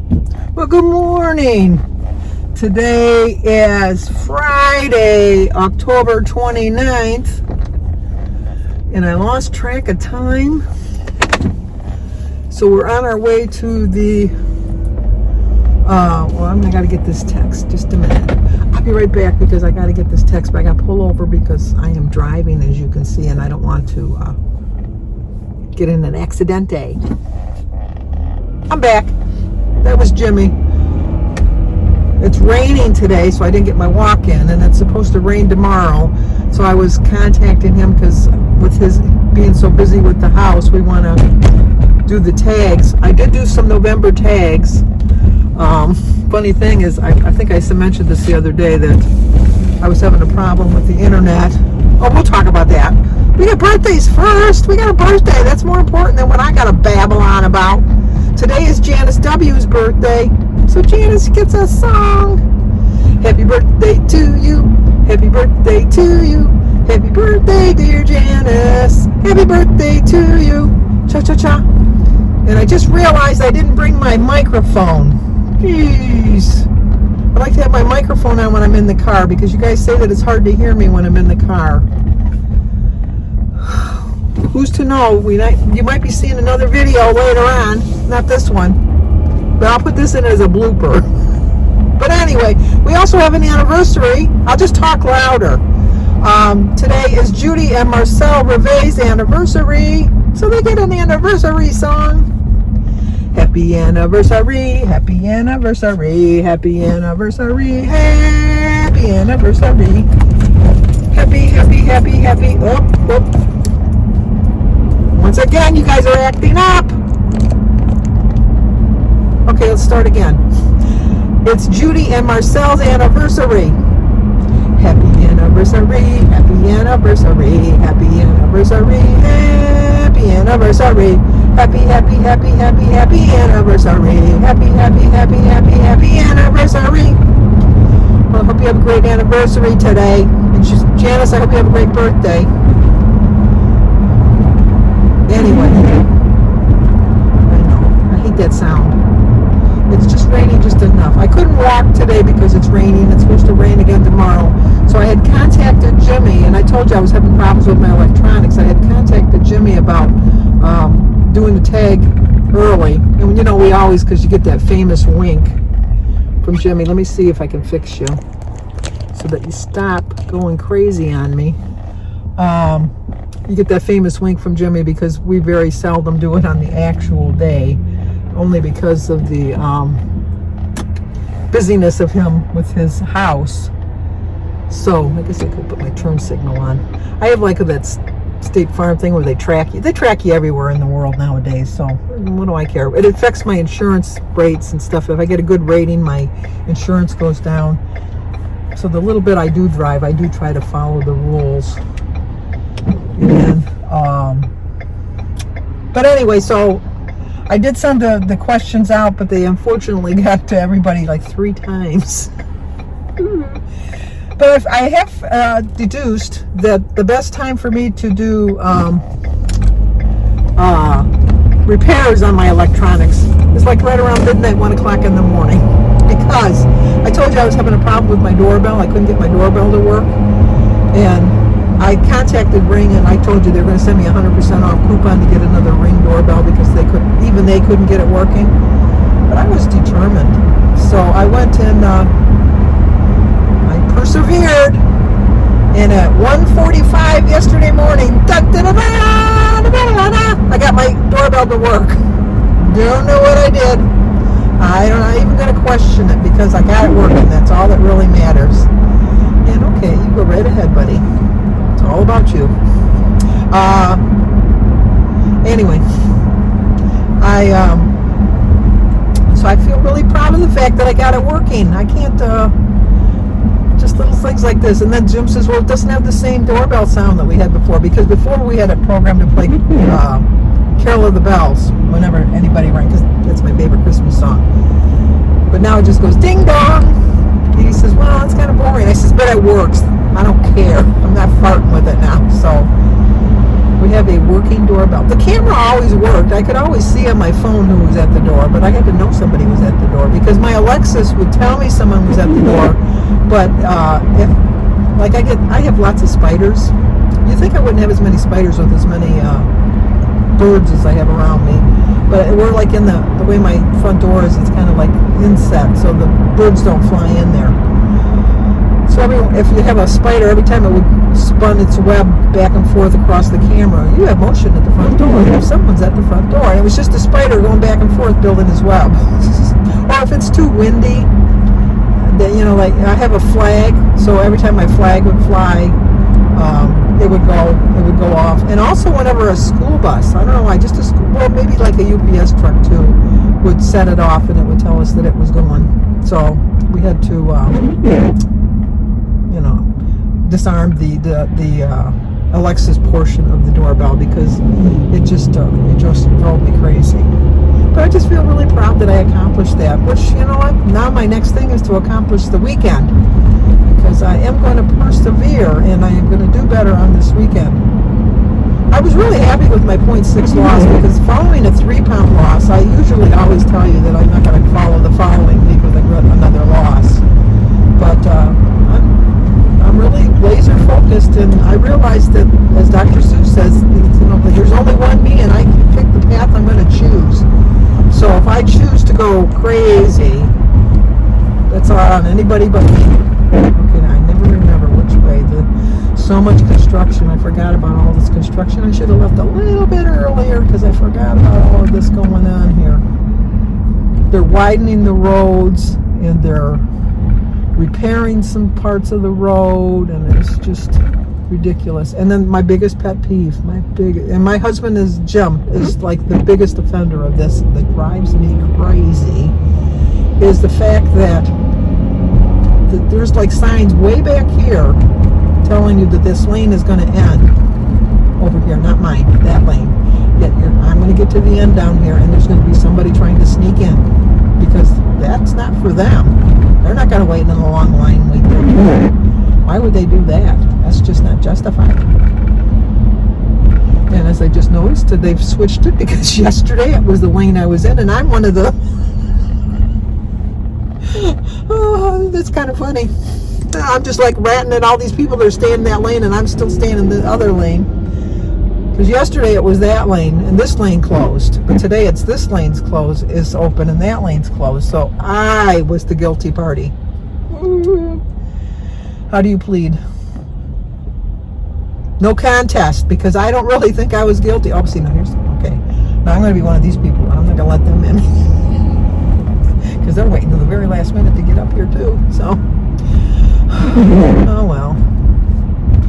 Well, good morning. Today is Friday, October 29th, and I lost track of time. So we're on our way to the, I gotta get this text, just a minute. I'll be right back because I gotta get this text, but I gotta pull over because I am driving, as you can see, and I don't want to get in an accidente. I'm back. That was Jimmy. It's raining today, so I didn't get my walk in, and it's supposed to rain tomorrow. So I was contacting him because with his being so busy with the house, we want to do the tags. I did do some November tags. Funny thing is, I think I mentioned this the other day that I was having a problem with the internet. Oh, we'll talk about that. We got birthdays first. We got a birthday. That's more important than what I got to babble on about. Today is Janice W.'s birthday. So Janice gets a song. Happy birthday to you. Happy birthday to you. Happy birthday, dear Janice. Happy birthday to you. Cha-cha-cha. And I just realized I didn't bring my microphone. Jeez. I like to have my microphone on when I'm in the car because you guys say that it's hard to hear me when I'm in the car. Who's to know? You might be seeing another video later on. Not this one. But I'll put this in as a blooper. But anyway, we also have an anniversary. I'll just talk louder. Today is Judy and Marcel Reve's anniversary. So they get an anniversary song. Happy anniversary, happy anniversary, happy anniversary, happy anniversary. Happy, happy, happy, happy. Oh. Once again, you guys are acting up. Okay, let's start again. It's Judy and Marcel's anniversary. Happy anniversary, happy anniversary, happy anniversary, happy anniversary. Happy, happy, happy, happy, happy anniversary. Happy, happy, happy, happy, happy anniversary. Well, I hope you have a great anniversary today. And Janice, I hope you have a great birthday. Anyway, I know, I hate that sound. It's just raining just enough. I couldn't walk today because it's raining. It's supposed to rain again tomorrow. So I had contacted Jimmy, and I told you I was having problems with my electronics. I had contacted Jimmy about doing the tag early. And you know, we always, because you get that famous wink from Jimmy. Let me see if I can fix you so that you stop going crazy on me. You get that famous wink from Jimmy because we very seldom do it on the actual day, only because of the busyness of him with his house. So I guess I could put my turn signal on. I have like that State Farm thing where they track you. They track you everywhere in the world nowadays, so what do I care? It affects my insurance rates and stuff. If I get a good rating, my insurance goes down. So the little bit I do drive, I do try to follow the rules. And but anyway, so I did send the questions out, but they unfortunately got to everybody like 3 times. But if I have deduced that the best time for me to do repairs on my electronics is like right around midnight, 1 o'clock in the morning. Because I told you I was having a problem with my doorbell. I couldn't get my doorbell to work. And I contacted Ring, and I told you they were going to send me a 100% off coupon to get another Ring doorbell because they couldn't get it working. But I was determined. So I went and I persevered. And at 1:45 yesterday morning, I got my doorbell to work. Don't know what I did. I'm not even going to question it because I got it working. That's all that really matters. And okay, you go right ahead, buddy. It's all about you. Anyway, so I feel really proud of the fact that I got it working. I can't, just little things like this. And then Jim says, well, it doesn't have the same doorbell sound that we had before, because before we had a program to play Carol of the Bells whenever anybody rang, because that's my favorite Christmas song. But now it just goes ding dong. And he says, well, it's kind of boring. I says, but it works. I don't care. I'm not farting with it now. So We have a working doorbell. The camera always worked. I could always see on my phone who was at the door, but I had to know somebody was at the door because my Alexis would tell me someone was at the door. But if, like, I have lots of spiders. You think I wouldn't have as many spiders with as many birds as I have around me, but we're like in the way my front door is. It's kind of like inset, so the birds don't fly in there. So if you have a spider, every time it would spun its web back and forth across the camera, you have motion at the front door. If someone's at the front door, and it was just a spider going back and forth building his web. Or if it's too windy, then, you know, like I have a flag, so every time my flag would fly, it would go off. And also whenever a school bus, I don't know why, just a school, well, maybe like a UPS truck too, would set it off and it would tell us that it was going. So we had to, you know, disarm the Alexis portion of the doorbell because it just drove me crazy. But I just feel really proud that I accomplished that, which, you know what, now my next thing is to accomplish the weekend, because I am going to persevere and I am going to do better on this weekend. I was really happy with my 0.6 loss because following a 3-pound loss, I usually always tell you that I'm not going to follow the following week with another loss. But I'm really laser focused, and I realized that, as Dr. Seuss says, you know, that there's only one me, and I can pick the path I'm going to choose. So if I choose to go crazy, that's all on anybody but me. Okay, I never remember which way. So much construction. I forgot about all this construction. I should have left a little bit earlier because I forgot about all of this going on here. They're widening the roads and they're repairing some parts of the road, and it's just ridiculous. And then my biggest pet peeve, and my husband is Jim, is like the biggest offender of this that drives me crazy, is the fact that there's like signs way back here telling you that this lane is going to end over here, not mine, that lane. Yet I'm going to get to the end down here, and there's going to be somebody trying to sneak in because that's not for them. They're not going to wait in a long line and wait there. Why would they do that? That's just not justified. And as I just noticed, they've switched it because yesterday it was the lane I was in, and I'm one of the... Oh, that's kind of funny. I'm just like ratting at all these people that are staying in that lane, and I'm still staying in the other lane. Because yesterday it was that lane, and this lane closed. But today it's this lane's closed, is open, and that lane's closed. So I was the guilty party. How do you plead? No contest, because I don't really think I was guilty. Oh, see, now here's... Okay. Now I'm going to be one of these people. I'm not going to let them in. Because they're waiting to the very last minute to get up here, too. So... Oh well.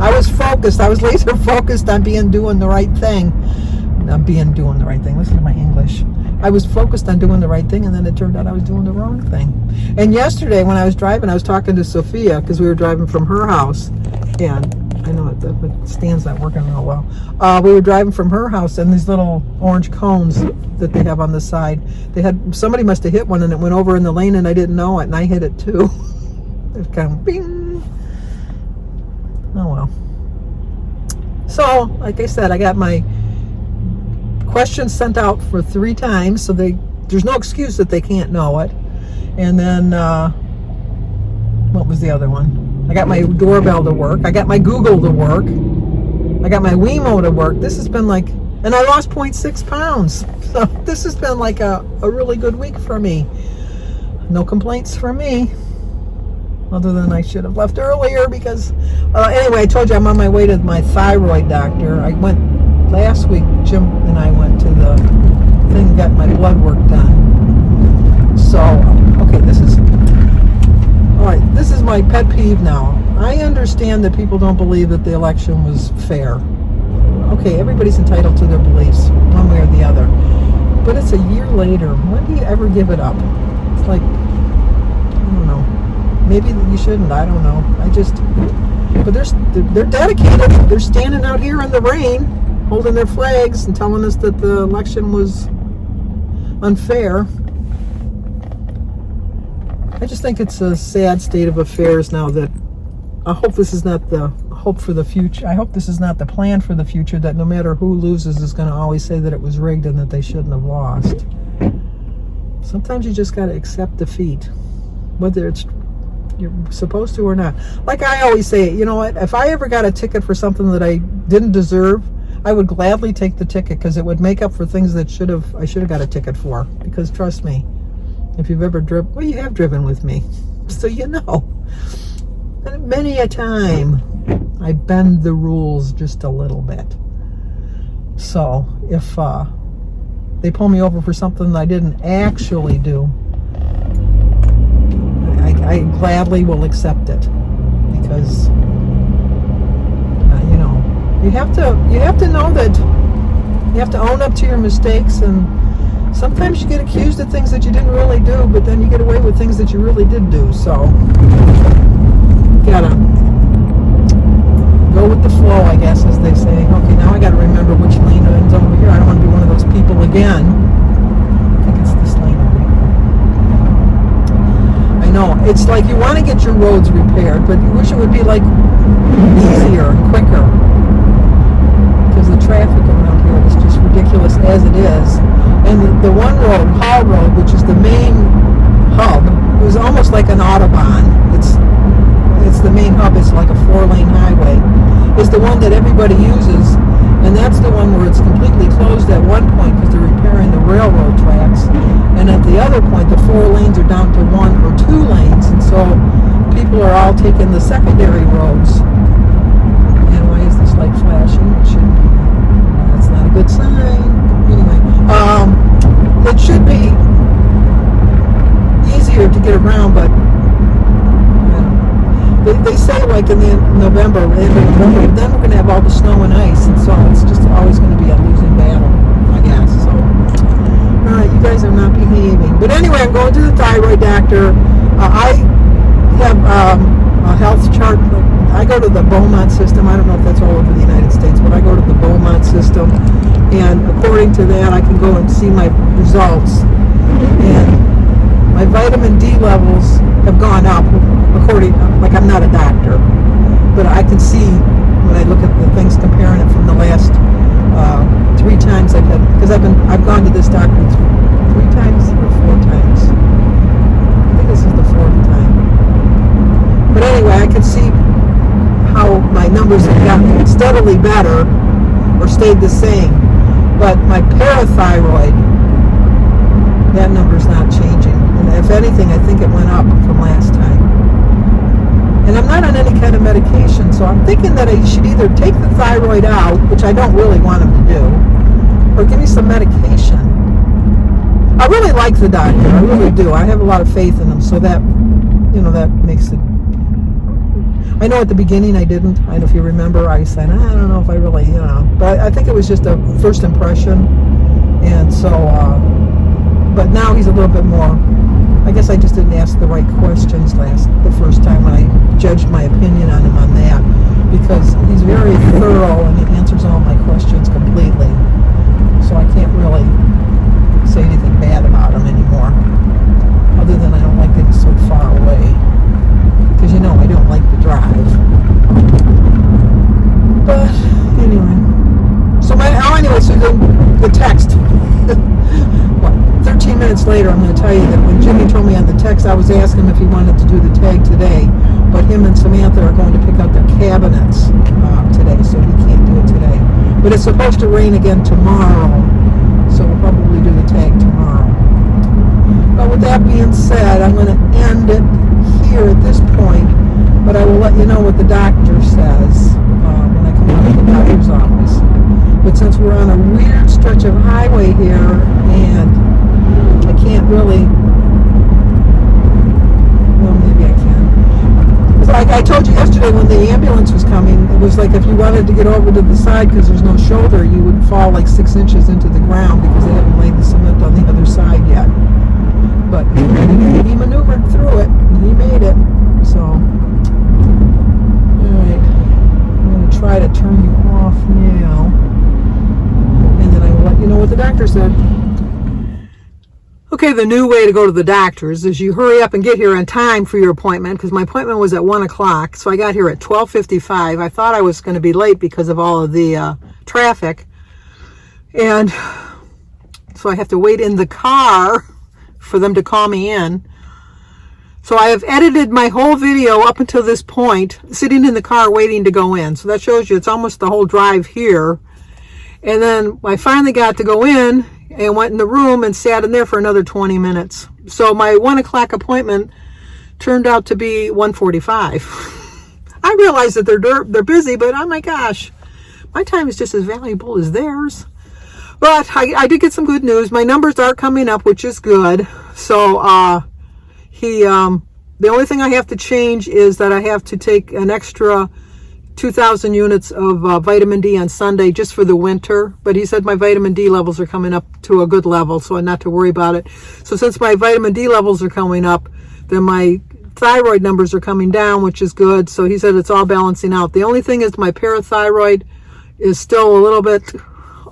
I was focused. I was laser focused on doing the right thing. Doing the right thing. Listen to my English. I was focused on doing the right thing, and then it turned out I was doing the wrong thing. And yesterday when I was driving, I was talking to Sophia because we were driving from her house, and I know the stand's not working real well. We were driving from her house, and these little orange cones that they have on the side, somebody must have hit one, and it went over in the lane, and I didn't know it, and I hit it too. It's kind of bing. Oh well. So, like I said, I got my questions sent out for 3 times, so there's no excuse that they can't know it. And then, what was the other one? I got my doorbell to work. I got my Google to work. I got my Wemo to work. This has been like, and I lost 0.6 pounds. So this has been like a really good week for me. No complaints from me. Other than I should have left earlier because, anyway, I told you I'm on my way to my thyroid doctor. I went last week, Jim and I went to the thing, got my blood work done. So, okay, this is my pet peeve now. I understand that people don't believe that the election was fair. Okay, everybody's entitled to their beliefs, one way or the other. But it's a year later. When do you ever give it up? It's like, I don't know. Maybe you shouldn't. I don't know. But they're dedicated. They're standing out here in the rain, holding their flags and telling us that the election was unfair. I just think it's a sad state of affairs now that I hope this is not the hope for the future. I hope this is not the plan for the future, that no matter who loses is going to always say that it was rigged and that they shouldn't have lost. Sometimes you just got to accept defeat, whether it's you're supposed to or not. Like I always say, you know what? If I ever got a ticket for something that I didn't deserve, I would gladly take the ticket, because it would make up for things that I should have got a ticket for. Because trust me, if you've ever driven, well, you have driven with me, so you know. And many a time, I bend the rules just a little bit. So if they pull me over for something that I didn't actually do, I gladly will accept it, because you know, you have to know that you have to own up to your mistakes, and sometimes you get accused of things that you didn't really do, but then you get away with things that you really did do. So you gotta go with the flow, I guess, as they say. Okay, now I gotta remember which lane ends over here. I don't want to be one of those people again. I think it's this lane over here. I know, it's like you want to get your roads repaired, but you wish it would be like easier and quicker, because the traffic around here is just ridiculous as it is. And the one road, Hall Road, which is the main hub, it was almost like an Autobahn. It's the main hub. It's like a 4-lane highway. It's the one that everybody uses, and that's the one where it's completely closed at one point because they're repairing the railroad tracks, and at the other point the 4 lanes are down to 1 or 2 lanes, and so people are all taking the secondary roads. And why is this light flashing? It shouldn't be. That's not a good sign. Anyway, it should be easier to get around, but they say like in the November, then we're going to have all the snow and ice, and so it's just always going to be a losing battle, I guess. So, all right, you guys are not behaving. But anyway, I'm going to the thyroid doctor. I have a health chart. I go to the Beaumont system. I don't know if that's all over the United States, but I go to the Beaumont system, and according to that, I can go and see my results. And my vitamin D levels have gone up, according, like, I'm not a doctor, but I can see when I look at the things, comparing it from the last 3 times I've had, because I've gone to this doctor 3 times or 4 times. I think this is the 4th time. But anyway, I can see how my numbers have gotten steadily better or stayed the same. But my parathyroid, that number's not changing. And if anything, I think it went up from last time. And I'm not on any kind of medication, so I'm thinking that I should either take the thyroid out, which I don't really want him to do, or give me some medication. I really like the doctor, I really do. I have a lot of faith in him, so that, you know, that makes it. I know at the beginning I didn't. I don't know if you remember, I said, I don't know if I really, you know. But I think it was just a first impression. And so, but now he's a little bit more, I guess I just didn't ask the right questions the first time when I judged my opinion on him on that. Because he's very thorough and he answers all my questions completely. So I can't really say anything bad about him anymore. Other than I don't like that he's so far away. Because you know I don't like to drive. But anyway, so the text. What? 13 minutes later, I'm going to tell you that when Jimmy told me on the text, I was asking him if he wanted to do the tag today, but him and Samantha are going to pick out their cabinets today, so we can't do it today. But it's supposed to rain again tomorrow, so we'll probably do the tag tomorrow. But with that being said, I'm going to end it here at this point, but I will let you know what the doctor says when I come out of the doctor's office. But since we're on a weird stretch of highway here, and I can't really, well, maybe I can. It's like I told you yesterday when the ambulance was coming, it was like if you wanted to get over to the side because there's no shoulder, you would fall like 6 inches into the ground because they haven't laid the cement on the other side yet. But he maneuvered through it, and he made it. So, alright, I'm going to try to turn you off now, and then I will let you know what the doctor said. Okay, the new way to go to the doctor's is you hurry up and get here on time for your appointment, because my appointment was at 1 o'clock, so I got here at 12:55. I thought I was going to be late because of all of the traffic, and so I have to wait in the car for them to call me in. So I have edited my whole video up until this point, sitting in the car waiting to go in. So that shows you it's almost the whole drive here. And then I finally got to go in and went in the room and sat in there for another 20 minutes. So my 1 o'clock appointment turned out to be 1:45. I realize that they're busy, but oh my gosh, my time is just as valuable as theirs. But I did get some good news. My numbers are coming up, which is good. So the only thing I have to change is that I have to take an extra 2,000 units of vitamin D on Sunday just for the winter. But he said my vitamin D levels are coming up to a good level, so not to worry about it. So since my vitamin D levels are coming up, then my thyroid numbers are coming down, which is good. So he said it's all balancing out. The only thing is my parathyroid is still a little bit,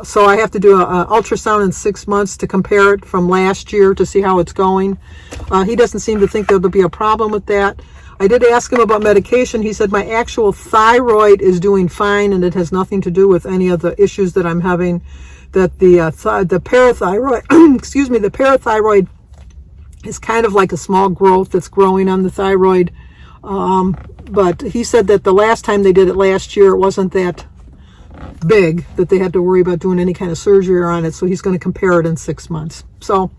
so I have to do an ultrasound in 6 months to compare it from last year to see how it's going. He doesn't seem to think there'll be a problem with that. I did ask him about medication. He said my actual thyroid is doing fine and it has nothing to do with any of the issues that I'm having. That the parathyroid, excuse me, the parathyroid is kind of like a small growth that's growing on the thyroid. But he said that the last time they did it last year, it wasn't that big that they had to worry about doing any kind of surgery on it. So he's going to compare it in 6 months. So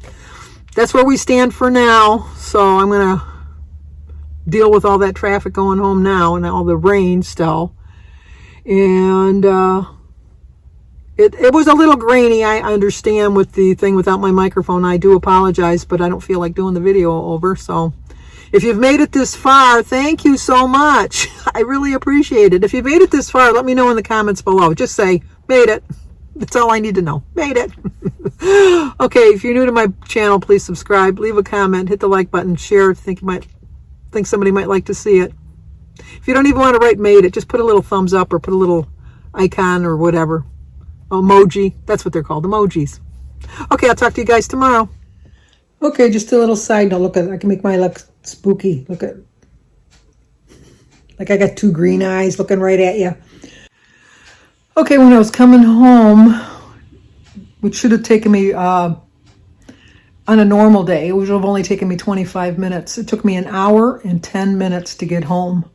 that's where we stand for now. So I'm going to deal with all that traffic going home now and all the rain still. And it was a little grainy, I understand, with the thing without my microphone. I do apologize, but I don't feel like doing the video over. So if you've made it this far, thank you so much. I really appreciate it. If you've made it this far, let me know in the comments below. Just say, made it. That's all I need to know. Made it. Okay, if you're new to my channel, please subscribe, leave a comment, hit the like button, share if you think somebody might like to see it. If you don't even want to write made it, just put a little thumbs up or put a little icon or whatever. Emoji. That's what they're called, emojis. Okay, I'll talk to you guys tomorrow. Okay, just a little side note. Look at, I can make mine look spooky. Look at, like I got two green eyes looking right at you. Okay, when I was coming home, which should have taken me on a normal day, it would have only taken me 25 minutes. It took me an hour and 10 minutes to get home.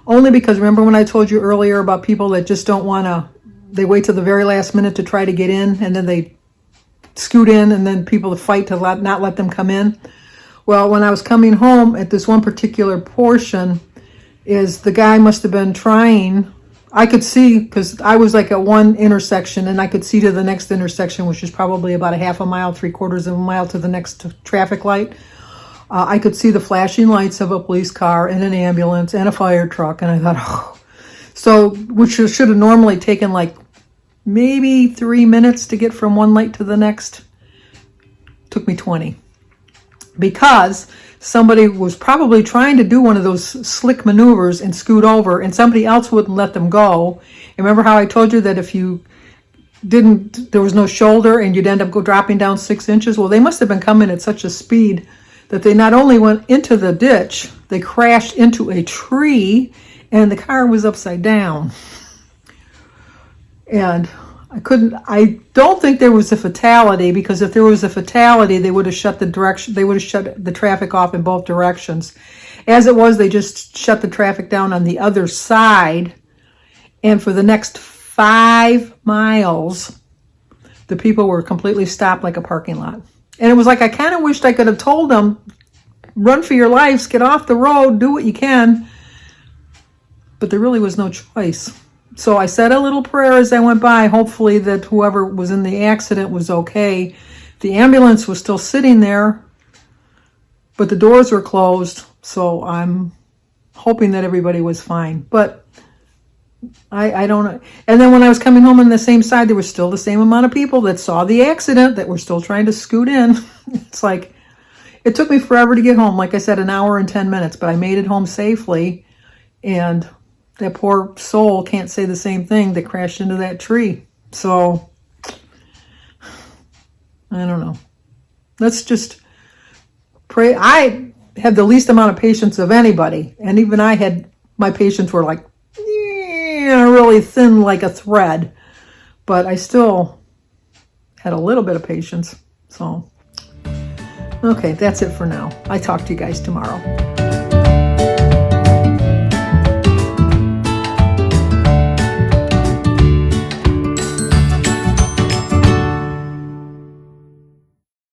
Only because, remember when I told you earlier about people that just don't want to, they wait till the very last minute to try to get in, and then they scoot in, and then people fight to not let them come in? Well, when I was coming home at this one particular portion, is the guy must have been trying, I could see, because I was like at one intersection, and I could see to the next intersection, which is probably about a half a mile, 3/4 of a mile to the next traffic light. I could see the flashing lights of a police car and an ambulance and a fire truck, and I thought, oh. So, which should have normally taken like maybe 3 minutes to get from one light to the next, took me 20. Because somebody was probably trying to do one of those slick maneuvers and scoot over, and somebody else wouldn't let them go. And remember how I told you that if you didn't, there was no shoulder and you'd end up dropping down 6 inches? Well, they must have been coming at such a speed that they not only went into the ditch, they crashed into a tree, and the car was upside down. And I don't think there was a fatality, because if there was a fatality, they would have shut the traffic off in both directions. As it was, they just shut the traffic down on the other side, and for the next 5 miles, the people were completely stopped like a parking lot. And it was like, I kind of wished I could have told them, run for your lives, get off the road, do what you can. But there really was no choice. So I said a little prayer as I went by, hopefully that whoever was in the accident was okay. The ambulance was still sitting there, but the doors were closed, so I'm hoping that everybody was fine. But I don't know. And then when I was coming home on the same side, there was still the same amount of people that saw the accident that were still trying to scoot in. It's like, it took me forever to get home. Like I said, an hour and 10 minutes, but I made it home safely. And that poor soul can't say the same thing that crashed into that tree. So, I don't know. Let's just pray. I have the least amount of patience of anybody. And even I had, my patience were like, really thin like a thread. But I still had a little bit of patience. So, okay, that's it for now. I talk to you guys tomorrow.